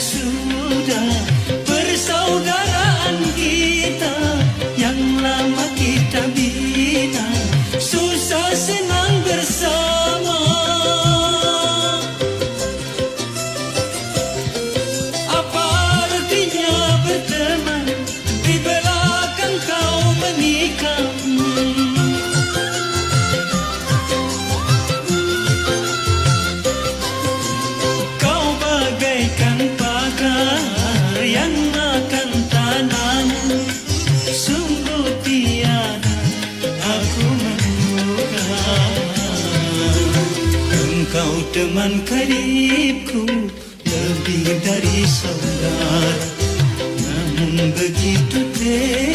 sudah persaudaraan kita yang lama kita bina, susah senang bersama. Apa artinya berteman di belakang kau menikah? Kau bagaikan pakar yang akan tanam, sungguh tiada aku menduga. Engkau teman karibku, lebih dari saudara, namun begitu tega